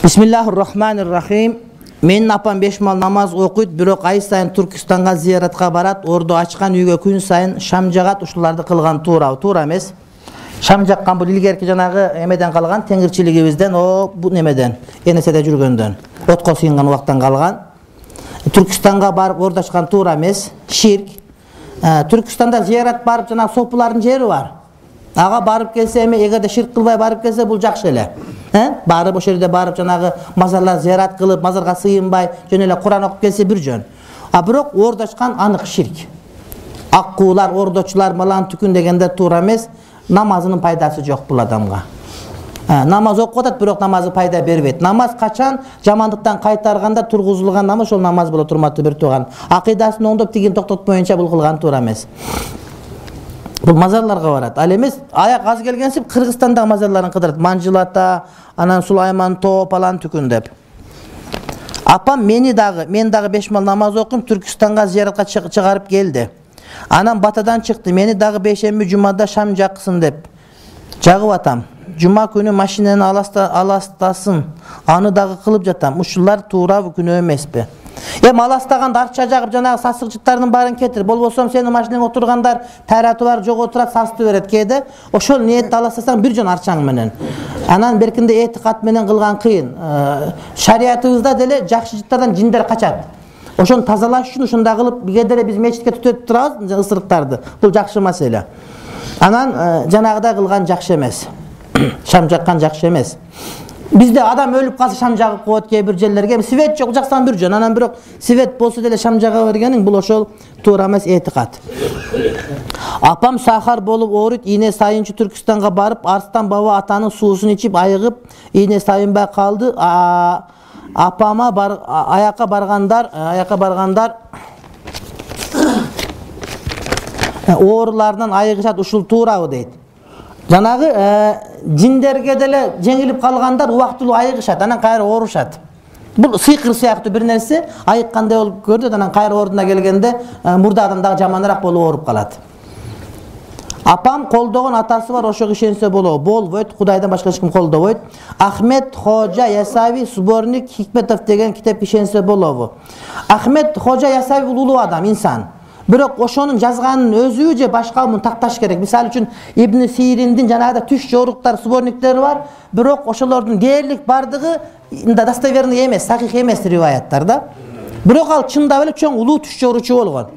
Bismillahirrahmanirrahim. Менин апам 5 мал намаз окуйт, бирок ай сайын Түркистанга зияратка барат, ордо ачкан үйгө күн сайын шам жагат, ушуларды кылган туура эмес. Шам жаккан бул илгерки жанагы эмеден калган, теңирчилигибизден, бул немеден, энеседе жүргөндөн, отко сыйынган убактан калган. Түркистанга барып ордо ачкан туура эмес, ширк. Түркистанда зиярат барып жанагы сопулардын жери бар. Ага барып келсе эми, эгерде ширк кылбай барып келсе, бул жакшы эле. Барып ошол жерде барып жанагы мазарлар зиярат кылып, мазарга сыйынбай, жөн эле Куран окуп келсе бир жөн. А бирок ордо ачкан анык ширк. Аккуулар, ордочулар малан түкүн дегенде туура эмес, намазынын пайдасы жок бул адамга. Намаз окуп атат, бирок намазы пайда бербейт. Намаз качан жамандыктан кайтарганда тургузулган намаз, ошол намаз болот, урматтуу бир тууган. Акыйдасын оңдоп тигин токтотпоюнча бул кылган туура эмес. Бул мазарларга барат. Ал эмес, аяк аз келгенсип Кыргызстандагы мазарларын кыдырат. Манжылата, анан Сулайман Топ алан түкүн деп. Апам мен дагы 5 мал намаз окуп Түркистанга зияратка чыгарып келди. Анан батадан чыкты. Мени дагы бейшемби жумада шам жаксын деп. Жагып атам. Жума күнү машинаны аластасын. Аны дагы кылып жатам. Ушулар туура күнөө эмеспи? Аластаганда арча жагып жанагы сасыкчыттардын баарын кетир. Болбосо сенин машинаңа отургандар тайратуулар жок отурат, састы берет кээде. Ошол ниетти аластасаң бир жөн арчаң менен. Анан беркинде этикат менен кылган кыйын. Шариятыбызда деле жакшы жыттардан жиндер качат. Ошону тазалаш үчүн ушундай кылып кээде биз мечитке түтөтүп турабыз ысырыктарды. Бул жакшы маселе. Анан жанагыдай кылган жакшы эмес. Шам жаккан жакшы эмес. Бизде адам өлүп калса шам жагып коет кээ бир жерлерге. Свет жок, жаксан бир жөн. Анан бирок свет болсо деле шам жага бергениң бул ошол туура эмес этикат. Апам сахар болуп ооруйт, ийне сайынчы Түркистанга барып, Арстан баба атанын суусун ичип айыгып, ийне сайынбай калды. Апама аяка баргандар оорулардан айыгышат, ушул туурабы дейт. Жанагы жиндерге деле жеңилип калгандар убактылуу айыгышат, анан кайра оорушат. Бул сыйкыр сыяктуу бир нерсе, айыккандай болуп көрдү, анан кайра ордуна келгенде мурдадан дагы жаманыраак болуп ооруп калат. Апам колдогон атасы бар, ошого ишенсе болбойт, Кудайдан башка эч ким колдобойт. Ахмет Хожа Ясави Сборник Хикметов деген китеп ишенсе болобу? Ахмет Хожа Ясави бул улуу адам, инсан. Бирок ошонун жазганын өзү же башка мун такташ керек. Мисалы үчүн Ибн Сириндин жанагыда түш жоруктар, сборниктери бар, бирок ошолордун дээрлик бардыгы достоверный эмес, сахих эмес риваяттар да. Бирок ал чындап эле чоң улуу түш жоручу болгон.